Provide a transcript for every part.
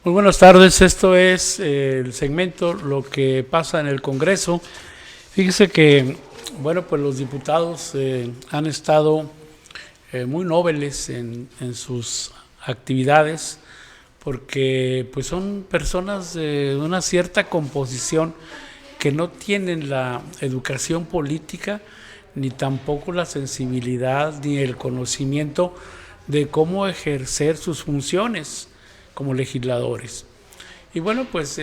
Muy buenas tardes, esto es el segmento Lo que pasa en el Congreso. Fíjese que, bueno, pues los diputados han estado muy nobles en sus actividades, porque pues son personas de una cierta composición que no tienen la educación política, ni tampoco la sensibilidad, ni el conocimiento de cómo ejercer sus funciones como legisladores. Y bueno, pues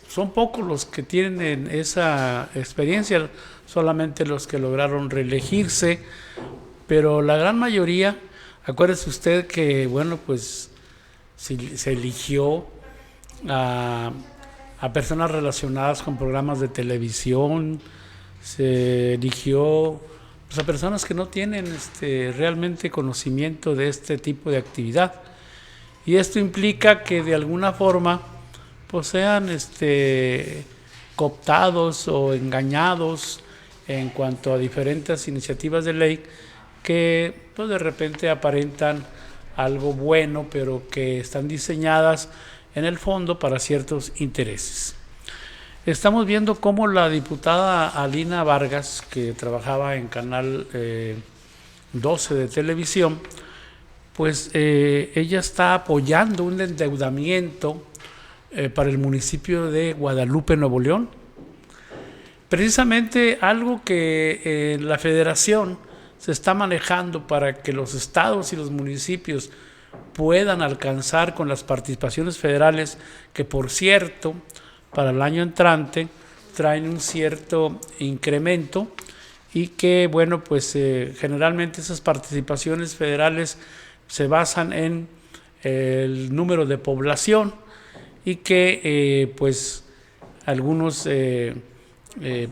son pocos los que tienen esa experiencia, solamente los que lograron reelegirse, pero la gran mayoría, acuérdese usted que, bueno, pues se eligió a personas relacionadas con programas de televisión, se eligió pues, a personas que no tienen realmente conocimiento de este tipo de actividad. Y esto implica que de alguna forma pues sean cooptados o engañados en cuanto a diferentes iniciativas de ley que pues de repente aparentan algo bueno, pero que están diseñadas en el fondo para ciertos intereses. Estamos viendo cómo la diputada Alina Vargas, que trabajaba en Canal 12 de televisión, pues ella está apoyando un endeudamiento para el municipio de Guadalupe, Nuevo León. Precisamente algo que la federación se está manejando para que los estados y los municipios puedan alcanzar con las participaciones federales, que por cierto, para el año entrante traen un cierto incremento y que, bueno, pues generalmente esas participaciones federales se basan en el número de población y que pues algunos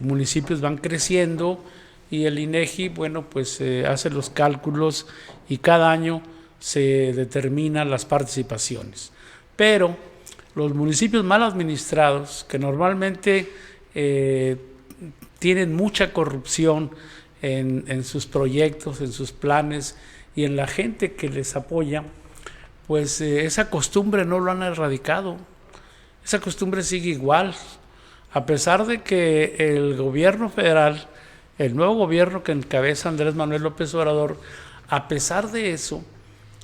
municipios van creciendo y el INEGI, bueno, pues hace los cálculos y cada año se determinan las participaciones. Pero los municipios mal administrados, que normalmente tienen mucha corrupción en sus proyectos, en sus planes y en la gente que les apoya, pues esa costumbre no lo han erradicado. Esa costumbre sigue igual, a pesar de que el gobierno federal, el nuevo gobierno que encabeza Andrés Manuel López Obrador, a pesar de eso,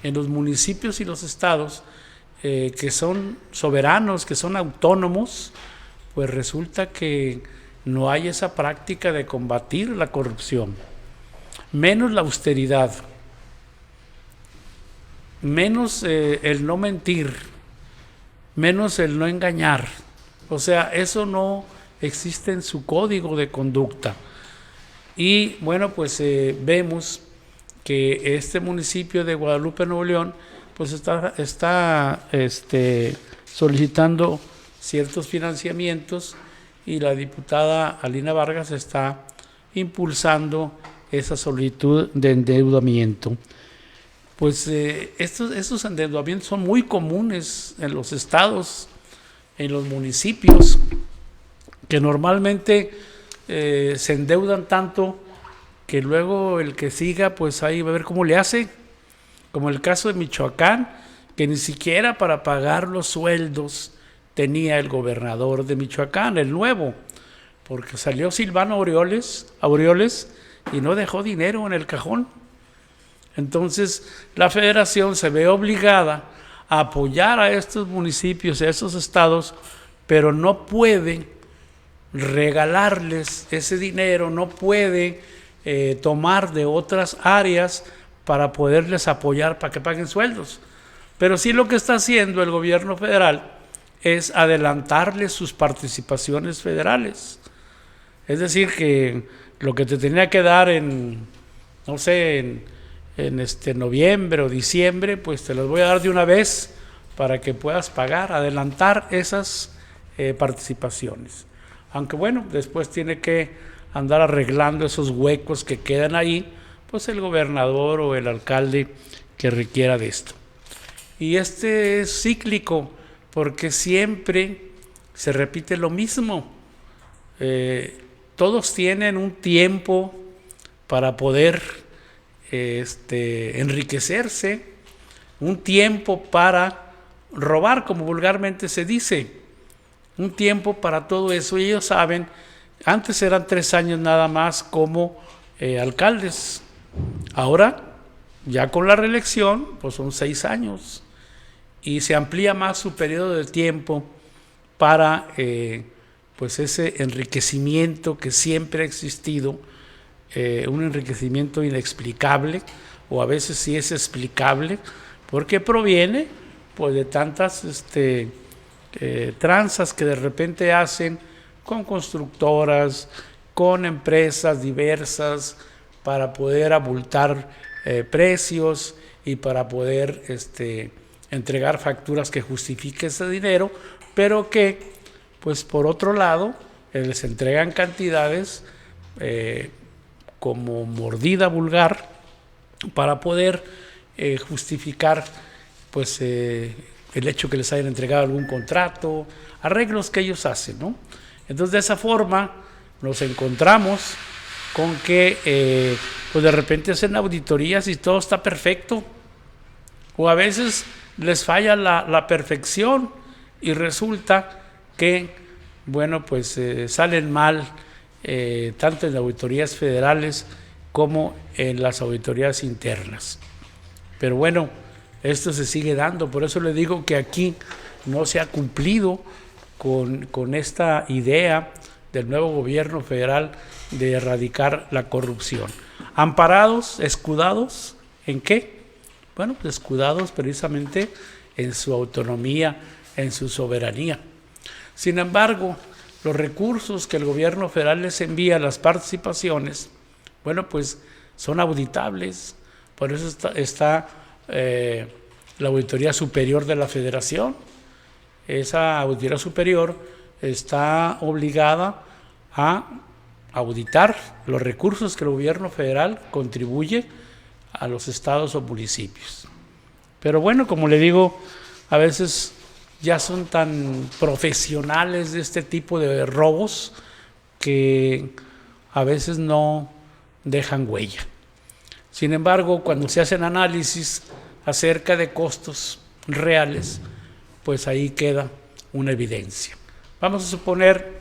en los municipios y los estados que son soberanos, que son autónomos, pues resulta que no hay esa práctica de combatir la corrupción, menos la austeridad, menos el no mentir, menos el no engañar. O sea, eso no existe en su código de conducta. Y bueno, pues vemos que este municipio de Guadalupe, Nuevo León, pues está solicitando ciertos financiamientos y la diputada Alina Vargas está impulsando esa solicitud de endeudamiento. Pues estos endeudamientos son muy comunes en los estados, en los municipios, que normalmente se endeudan tanto que luego el que siga, pues ahí va a ver cómo le hace, como el caso de Michoacán, que ni siquiera para pagar los sueldos tenía el gobernador de Michoacán, el nuevo, porque salió Silvano Aureoles y no dejó dinero en el cajón. Entonces la federación se ve obligada a apoyar a estos municipios, a estos estados, pero no puede regalarles ese dinero, no puede tomar de otras áreas para poderles apoyar para que paguen sueldos. Pero sí lo que está haciendo el gobierno federal es adelantarles sus participaciones federales. Es decir, que lo que te tenía que dar en, no sé, en noviembre o diciembre, pues te los voy a dar de una vez para que puedas pagar, adelantar esas participaciones. Aunque bueno, después tiene que andar arreglando esos huecos que quedan ahí, pues el gobernador o el alcalde que requiera de esto. Y es cíclico, porque siempre se repite lo mismo. Todos tienen un tiempo para poder enriquecerse, un tiempo para robar, como vulgarmente se dice. Un tiempo para todo eso, y ellos saben, antes eran 3 años nada más como alcaldes, ahora ya con la reelección pues son 6 años y se amplía más su periodo de tiempo para pues ese enriquecimiento que siempre ha existido, un enriquecimiento inexplicable, o a veces sí es explicable, porque proviene pues de tantas tranzas que de repente hacen con constructoras, con empresas diversas, para poder abultar precios y para poder entregar facturas que justifiquen ese dinero, pero que pues por otro lado les entregan cantidades como mordida vulgar para poder justificar pues el hecho que les hayan entregado algún contrato, arreglos que ellos hacen, ¿no? Entonces de esa forma nos encontramos con que pues de repente hacen auditorías y todo está perfecto, o a veces les falla la perfección y resulta que, bueno, pues salen mal tanto en las auditorías federales como en las auditorías internas. Pero bueno, esto se sigue dando, por eso le digo que aquí no se ha cumplido con esta idea del nuevo gobierno federal de erradicar la corrupción. Amparados, escudados, ¿en qué? Bueno, pues escudados precisamente en su autonomía, en su soberanía. Sin embargo, los recursos que el gobierno federal les envía a las participaciones, bueno, pues son auditables. Por eso está la Auditoría Superior de la Federación. Esa Auditoría Superior está obligada a auditar los recursos que el gobierno federal contribuye a los estados o municipios. Pero bueno, como le digo, a veces ya son tan profesionales de este tipo de robos que a veces no dejan huella. Sin embargo, cuando se hacen análisis acerca de costos reales, pues ahí queda una evidencia. Vamos a suponer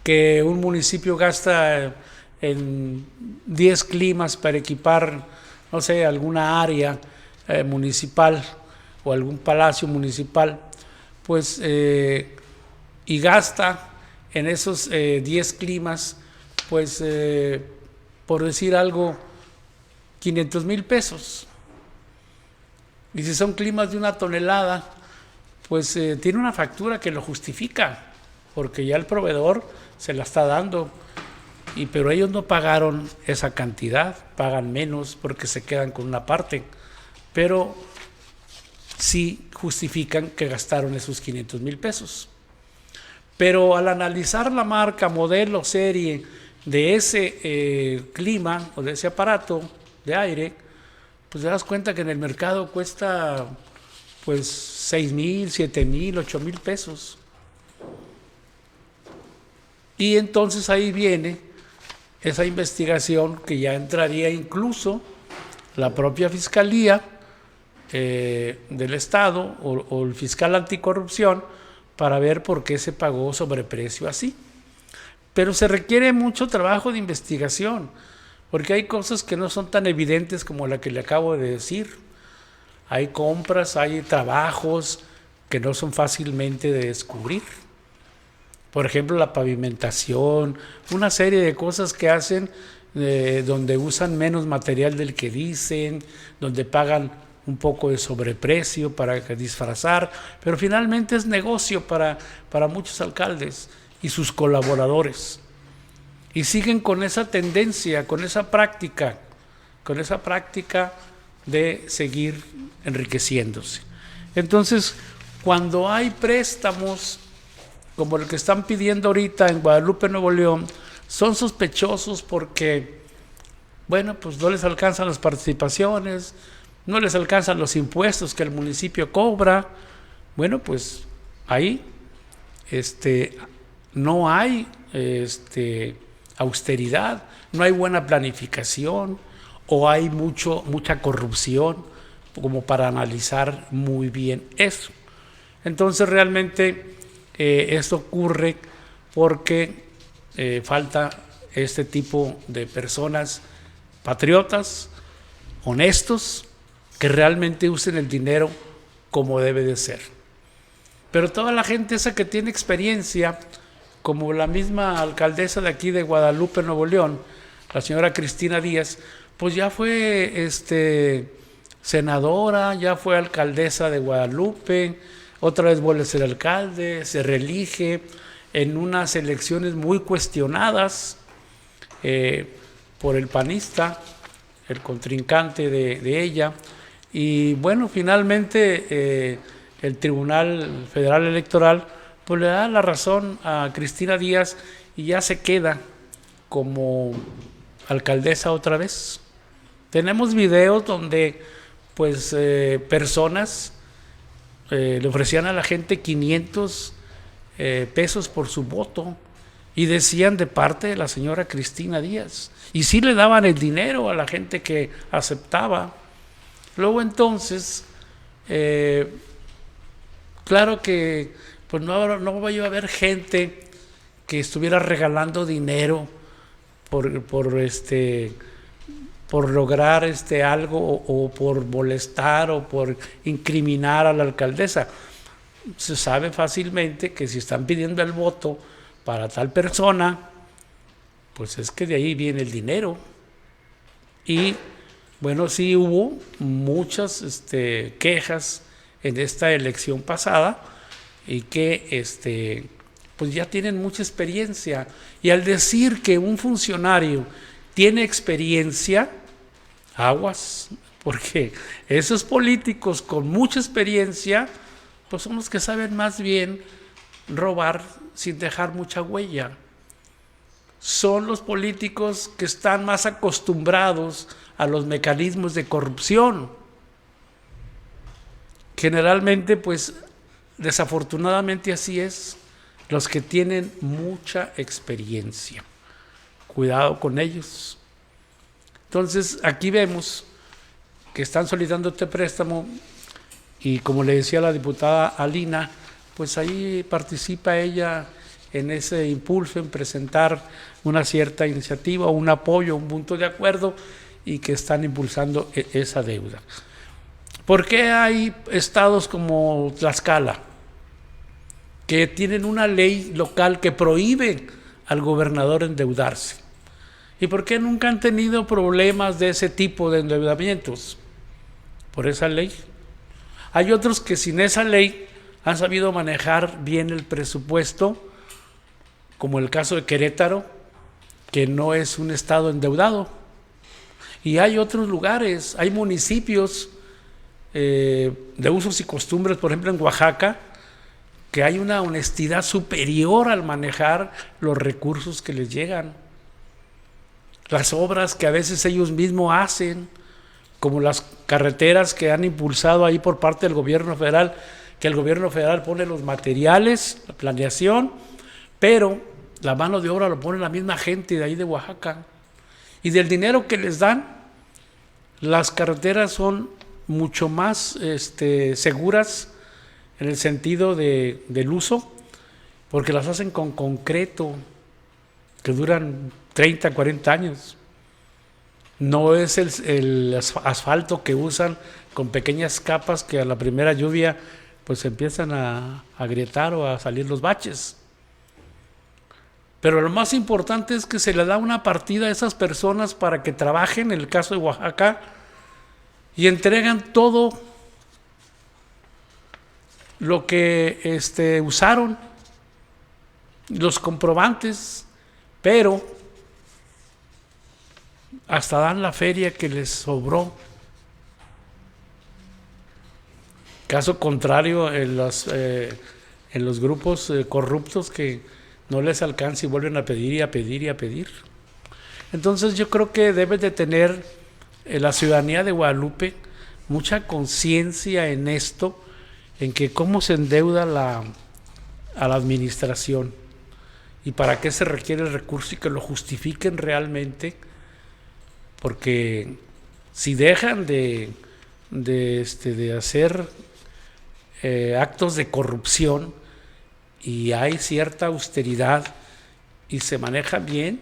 que un municipio gasta en 10 climas para equipar, no sé, alguna área municipal o algún palacio municipal, pues y gasta en esos 10 climas, pues por decir algo, 500,000 pesos. Y si son climas de 1 tonelada, pues tiene una factura que lo justifica, porque ya el proveedor se la está dando, pero ellos no pagaron esa cantidad, pagan menos porque se quedan con una parte, pero sí justifican que gastaron esos 500,000 pesos. Pero al analizar la marca, modelo, serie de ese clima o de ese aparato de aire, pues te das cuenta que en el mercado cuesta pues 6,000, 7,000, 8,000 pesos. Y entonces ahí viene esa investigación que ya entraría incluso la propia Fiscalía del Estado o el fiscal anticorrupción para ver por qué se pagó sobreprecio así. Pero se requiere mucho trabajo de investigación, porque hay cosas que no son tan evidentes como la que le acabo de decir. Hay compras, hay trabajos que no son fácilmente de descubrir. Por ejemplo, la pavimentación, una serie de cosas que hacen donde usan menos material del que dicen, donde pagan un poco de sobreprecio para disfrazar, pero finalmente es negocio para muchos alcaldes y sus colaboradores. Y siguen con esa tendencia, con esa práctica de seguir enriqueciéndose. Entonces, cuando hay préstamos como el que están pidiendo ahorita en Guadalupe, Nuevo León, son sospechosos porque, bueno, pues no les alcanzan las participaciones, no les alcanzan los impuestos que el municipio cobra. Bueno, pues ahí no hay austeridad, no hay buena planificación, o hay mucha corrupción como para analizar muy bien eso. Entonces realmente esto ocurre porque falta este tipo de personas patriotas, honestos, que realmente usen el dinero como debe de ser. Pero toda la gente esa que tiene experiencia, como la misma alcaldesa de aquí de Guadalupe, Nuevo León, la señora Cristina Díaz, pues ya fue senadora, ya fue alcaldesa de Guadalupe, otra vez vuelve a ser alcalde, se reelige en unas elecciones muy cuestionadas por el panista, el contrincante de ella, y bueno, finalmente el Tribunal Federal Electoral pues le da la razón a Cristina Díaz y ya se queda como alcaldesa otra vez. Tenemos videos donde pues personas le ofrecían a la gente 500 pesos por su voto y decían de parte de la señora Cristina Díaz, y sí le daban el dinero a la gente que aceptaba. Luego entonces claro que pues no va a haber gente que estuviera regalando dinero por lograr algo o por molestar o por incriminar a la alcaldesa. Se sabe fácilmente que si están pidiendo el voto para tal persona, pues es que de ahí viene el dinero. Y bueno, sí hubo muchas quejas en esta elección pasada y que pues ya tienen mucha experiencia. Y al decir que un funcionario tiene experiencia, aguas, porque esos políticos con mucha experiencia pues son los que saben más bien robar sin dejar mucha huella. Son los políticos que están más acostumbrados a los mecanismos de corrupción. Generalmente, pues, desafortunadamente así es, los que tienen mucha experiencia. Cuidado con ellos. Entonces, aquí vemos que están solicitando este préstamo y como le decía la diputada Alina, pues ahí participa ella en ese impulso, en presentar una cierta iniciativa, un apoyo, un punto de acuerdo, y que están impulsando esa deuda. ¿Por qué hay estados como Tlaxcala que tienen una ley local que prohíbe al gobernador endeudarse? ¿Y por qué nunca han tenido problemas de ese tipo de endeudamientos? Por esa ley. Hay otros que sin esa ley han sabido manejar bien el presupuesto, como el caso de Querétaro, que no es un estado endeudado. Y hay otros lugares, hay municipios de usos y costumbres, por ejemplo en Oaxaca, que hay una honestidad superior al manejar los recursos que les llegan. Las obras que a veces ellos mismos hacen, como las carreteras que han impulsado ahí por parte del gobierno federal, que el gobierno federal pone los materiales, la planeación, pero la mano de obra lo pone la misma gente de ahí de Oaxaca. Y del dinero que les dan, las carreteras son mucho más seguras en el sentido del uso, porque las hacen con concreto, que duran 30, 40 años. No es el asfalto que usan con pequeñas capas que a la primera lluvia pues empiezan a agrietar o a salir los baches. Pero lo más importante es que se le da una partida a esas personas para que trabajen, en el caso de Oaxaca, y entregan todo lo que usaron, los comprobantes, pero hasta dan la feria que les sobró. Caso contrario en los grupos corruptos que no les alcanza y vuelven a pedir y a pedir y a pedir. Entonces yo creo que debe de tener la ciudadanía de Guadalupe mucha conciencia en esto, en que cómo se endeuda a la administración y para qué se requiere el recurso y que lo justifiquen realmente, porque si dejan de hacer actos de corrupción y hay cierta austeridad y se maneja bien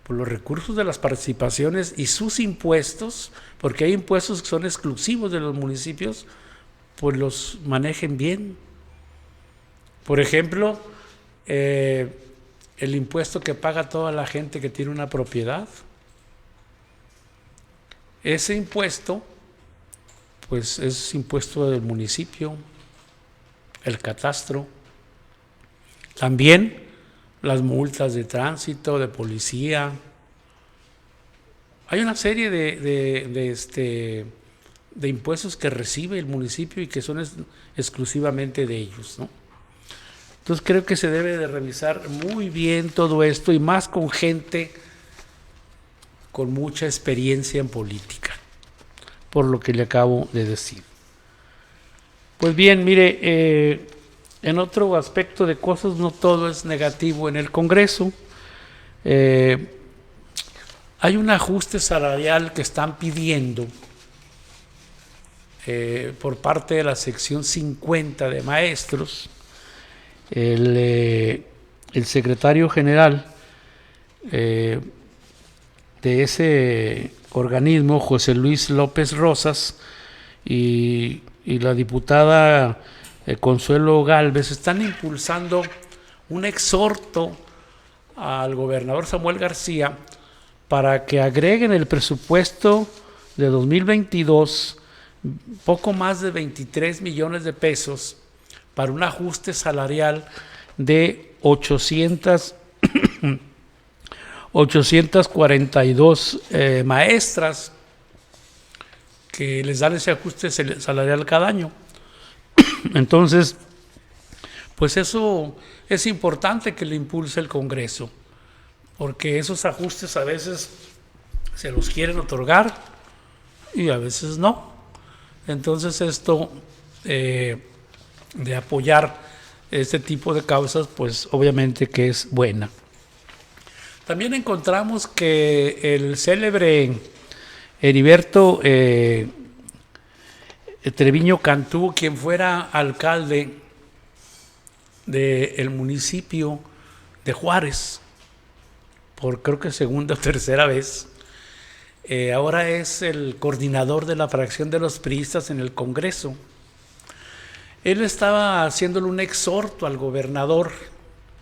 por los recursos de las participaciones y sus impuestos, porque hay impuestos que son exclusivos de los municipios, pues los manejen bien. Por ejemplo, el impuesto que paga toda la gente que tiene una propiedad. Ese impuesto, pues es impuesto del municipio, el catastro. También las multas de tránsito, de policía. Hay una serie de impuestos que recibe el municipio y que son exclusivamente de ellos, ¿no? Entonces creo que se debe de revisar muy bien todo esto y más con gente con mucha experiencia en política, por lo que le acabo de decir. Pues bien, mire, en otro aspecto de cosas, no todo es negativo en el Congreso. Hay un ajuste salarial que están pidiendo por parte de la sección 50 de maestros. El secretario general de ese organismo, José Luis López Rosas, y la diputada Consuelo Gálvez están impulsando un exhorto al gobernador Samuel García para que agreguen el presupuesto de 2022 poco más de 23 millones de pesos para un ajuste salarial de 842 maestras que les dan ese ajuste salarial cada año. Entonces, pues eso es importante que lo impulse el Congreso, porque esos ajustes a veces se los quieren otorgar y a veces no. Entonces esto de apoyar este tipo de causas, pues obviamente que es buena. También encontramos que el célebre Heriberto Treviño Cantú, quien fuera alcalde del municipio de Juárez, por creo que segunda o tercera vez, ahora es el coordinador de la fracción de los priistas en el Congreso. Él estaba haciéndole un exhorto al gobernador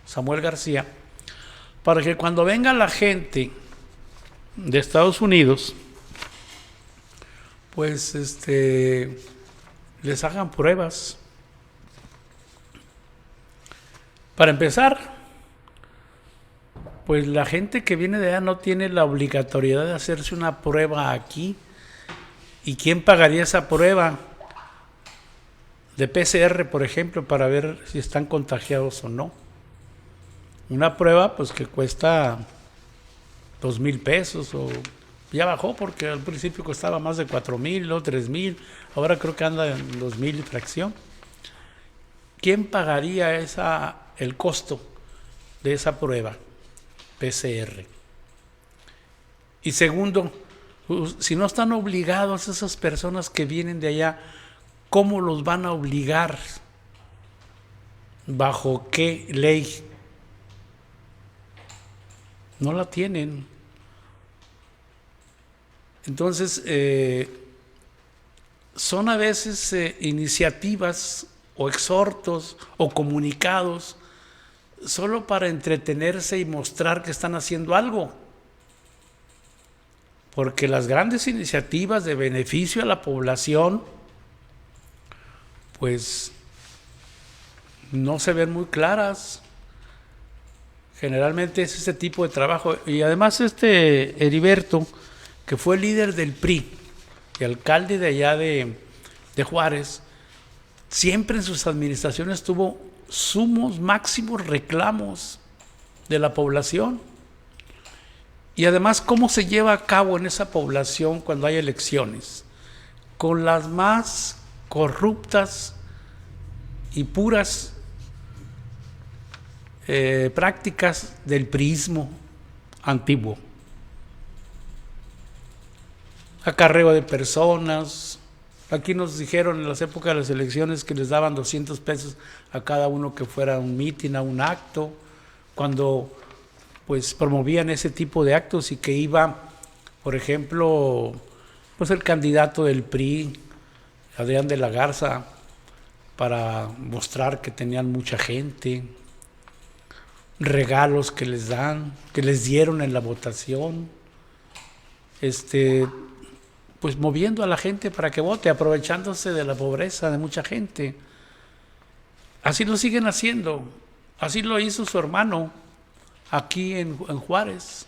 Samuel García para que cuando venga la gente de Estados Unidos, pues les hagan pruebas. Para empezar, pues la gente que viene de allá no tiene la obligatoriedad de hacerse una prueba aquí. ¿Y quién pagaría esa prueba de PCR, por ejemplo, para ver si están contagiados o no? Una prueba pues que cuesta 2,000 pesos, o ya bajó porque al principio costaba más de 4,000, luego 3,000, ahora creo que anda en 2,000 y fracción. ¿Quién pagaría el costo de esa prueba PCR? Y segundo, si no están obligados esas personas que vienen de allá, ¿cómo los van a obligar? ¿Bajo qué ley? No la tienen. Entonces, son a veces iniciativas o exhortos o comunicados solo para entretenerse y mostrar que están haciendo algo. Porque las grandes iniciativas de beneficio a la población, pues no se ven muy claras. Generalmente es ese tipo de trabajo. Y además Heriberto, que fue líder del PRI y alcalde de allá de Juárez, siempre en sus administraciones tuvo máximos reclamos de la población. Y además, ¿cómo se lleva a cabo en esa población cuando hay elecciones? Con las más corruptas y puras prácticas del priismo antiguo. Acarreo de personas, Aquí nos dijeron en las épocas de las elecciones que les daban 200 pesos a cada uno que fuera a un mitin, a un acto, cuando pues promovían ese tipo de actos y que iba, por ejemplo, pues el candidato del PRI, Adrián de la Garza, para mostrar que tenían mucha gente, regalos que les dan, que les dieron en la votación, pues moviendo a la gente para que vote, aprovechándose de la pobreza de mucha gente. Así lo siguen haciendo, así lo hizo su hermano aquí en Juárez.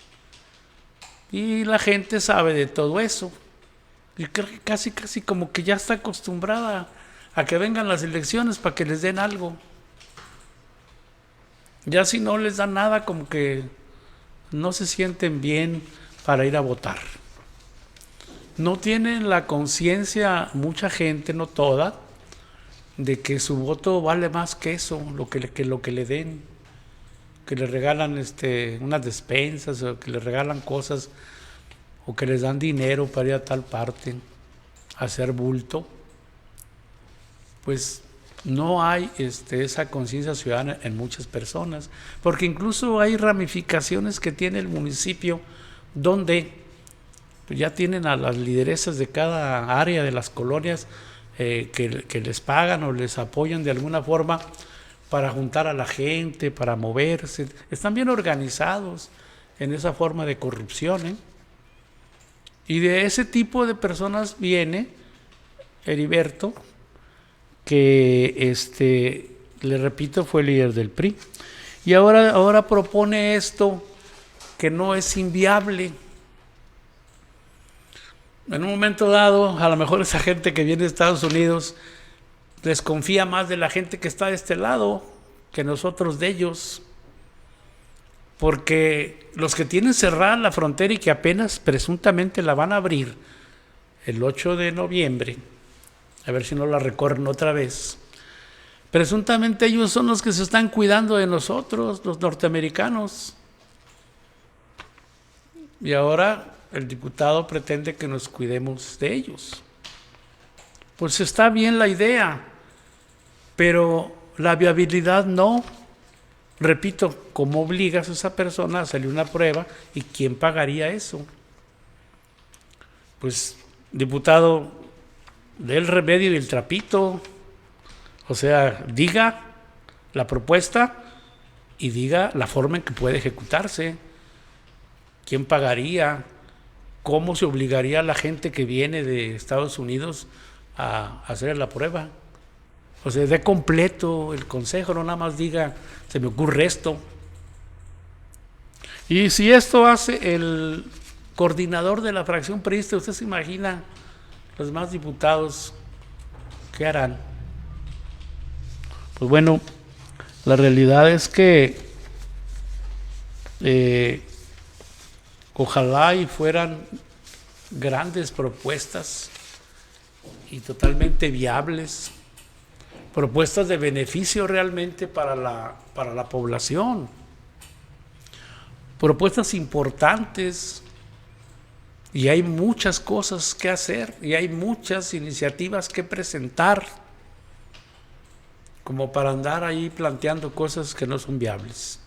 Y la gente sabe de todo eso. Y creo que casi como que ya está acostumbrada a que vengan las elecciones para que les den algo. Ya si no les dan nada, como que no se sienten bien para ir a votar. No tienen la conciencia, mucha gente, no toda, de que su voto vale más que eso, lo que le den, que le regalan unas despensas, o que le regalan cosas, o que les dan dinero para ir a tal parte, a hacer bulto. Pues no hay esa conciencia ciudadana en muchas personas, porque incluso hay ramificaciones que tiene el municipio donde pues ya tienen a las lideresas de cada área de las colonias que les pagan o les apoyan de alguna forma para juntar a la gente, para moverse. Están bien organizados en esa forma de corrupción, ¿eh? Y de ese tipo de personas viene Heriberto, que le repito, fue líder del PRI. Y ahora propone esto que no es inviable. En un momento dado, a lo mejor esa gente que viene de Estados Unidos desconfía más de la gente que está de este lado que nosotros de ellos, porque los que tienen cerrada la frontera y que apenas presuntamente la van a abrir el 8 de noviembre, a ver si no la recorren otra vez, presuntamente ellos son los que se están cuidando de nosotros, los norteamericanos. Y ahora el diputado pretende que nos cuidemos de ellos. Pues está bien la idea, pero la viabilidad no. Repito, ¿cómo obligas a esa persona a hacerle una prueba y quién pagaría eso? Pues, diputado, dé el remedio y el trapito. O sea, diga la propuesta y diga la forma en que puede ejecutarse. ¿Quién pagaría? ¿Cómo se obligaría a la gente que viene de Estados Unidos a hacer la prueba? O sea, dé completo el consejo, no nada más diga, se me ocurre esto. Y si esto hace el coordinador de la fracción priista, usted se imagina los demás diputados, ¿qué harán? Pues bueno, la realidad es que ojalá y fueran grandes propuestas y totalmente viables, propuestas de beneficio realmente para la población, propuestas importantes, y hay muchas cosas que hacer y hay muchas iniciativas que presentar como para andar ahí planteando cosas que no son viables.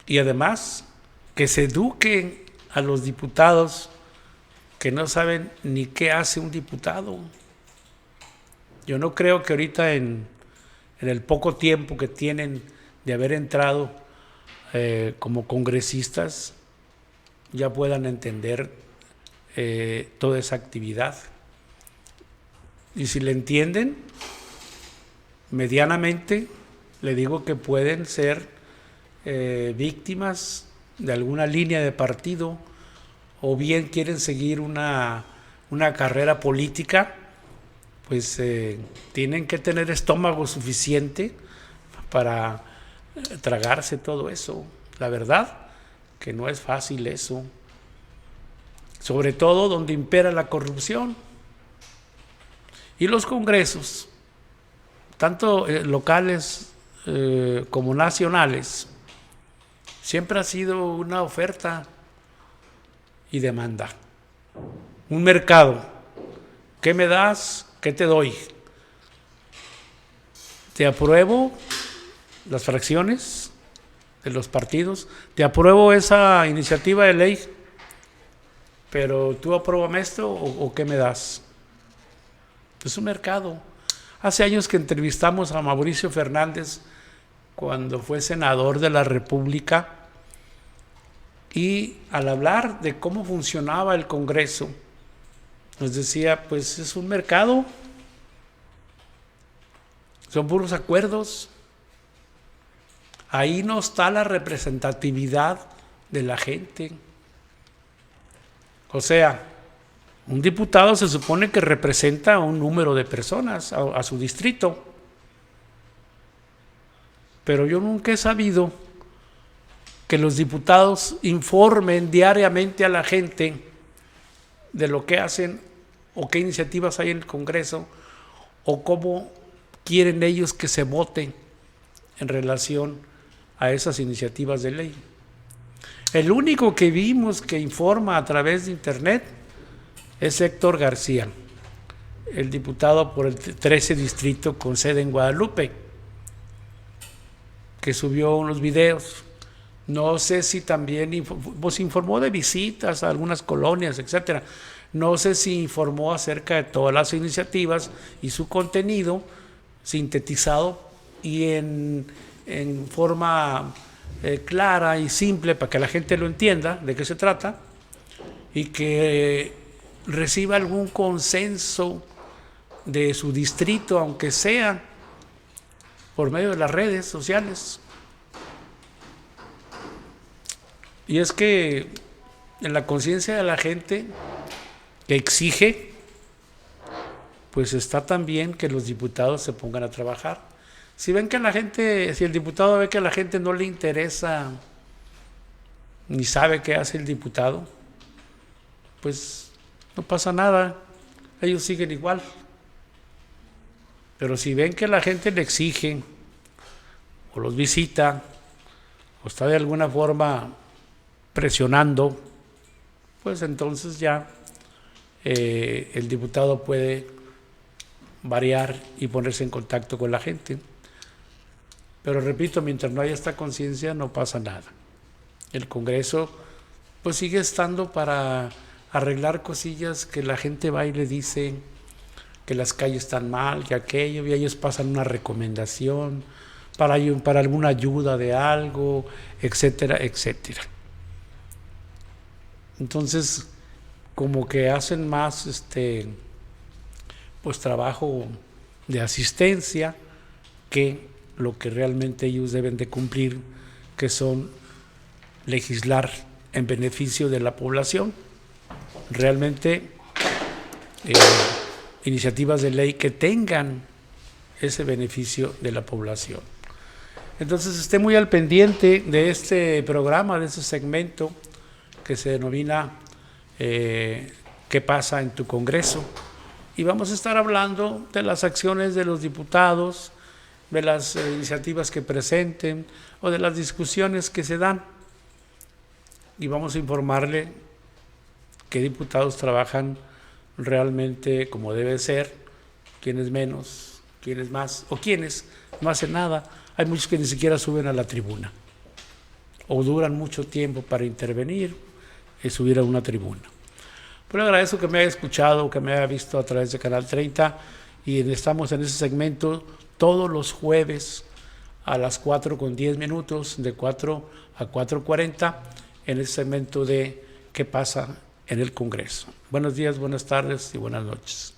Y además que se eduquen a los diputados que no saben ni qué hace un diputado. Yo no creo que ahorita en el poco tiempo que tienen de haber entrado como congresistas ya puedan entender toda esa actividad. Y si le entienden medianamente, le digo que pueden ser víctimas de alguna línea de partido, o bien quieren seguir una carrera política, pues tienen que tener estómago suficiente para tragarse todo eso. La verdad que no es fácil eso, sobre todo donde impera la corrupción. Y los congresos, tanto locales como nacionales, siempre ha sido una oferta y demanda, un mercado ¿Qué me das? ¿Qué te doy? Te apruebo las fracciones de los partidos, te apruebo esa iniciativa de ley, pero tú apruébame esto o ¿qué me das? Es un mercado. Hace años que entrevistamos a Mauricio Fernández cuando fue senador de la República, y al hablar de cómo funcionaba el Congreso, nos decía, pues es un mercado, son puros acuerdos, ahí no está la representatividad de la gente. O sea, un diputado se supone que representa a un número de personas, a su distrito, pero yo nunca he sabido que los diputados informen diariamente a la gente de lo que hacen o qué iniciativas hay en el Congreso o cómo quieren ellos que se vote en relación a esas iniciativas de ley. El único que vimos que informa a través de internet es Héctor García, el diputado por el 13 distrito con sede en Guadalupe, que subió unos videos. No sé si también pues informó de visitas a algunas colonias, etcétera. No sé si informó acerca de todas las iniciativas y su contenido sintetizado y en forma clara y simple para que la gente lo entienda de qué se trata y que reciba algún consenso de su distrito, aunque sea por medio de las redes sociales. Y es que en la conciencia de la gente que exige, pues está también que los diputados se pongan a trabajar. Si ven que la gente, si el diputado ve que a la gente no le interesa ni sabe qué hace el diputado, pues no pasa nada, ellos siguen igual. Pero si ven que la gente le exige o los visita o está de alguna forma presionando, pues entonces ya el diputado puede variar y ponerse en contacto con la gente. Pero repito, mientras no haya esta conciencia no pasa nada. El Congreso pues sigue estando para arreglar cosillas que la gente va y le dice que las calles están mal, que aquello, y ellos pasan una recomendación para alguna ayuda de algo, etcétera, etcétera. Entonces, como que hacen más pues trabajo de asistencia que lo que realmente ellos deben de cumplir, que son legislar en beneficio de la población. Realmente iniciativas de ley que tengan ese beneficio de la población. Entonces, esté muy al pendiente de este programa, de este segmento que se denomina ¿Qué pasa en tu Congreso? Y vamos a estar hablando de las acciones de los diputados, de las iniciativas que presenten o de las discusiones que se dan. Y vamos a informarle qué diputados trabajan realmente como debe ser, quiénes menos, quiénes más o quiénes no hacen nada. Hay muchos que ni siquiera suben a la tribuna o duran mucho tiempo para intervenir y subir a una tribuna. Pero agradezco que me haya escuchado, que me haya visto a través de Canal 30 y estamos en ese segmento todos los jueves a las 4:10, de 4 a 4:40, en ese segmento de ¿Qué pasa en el Congreso? Buenos días, buenas tardes y buenas noches.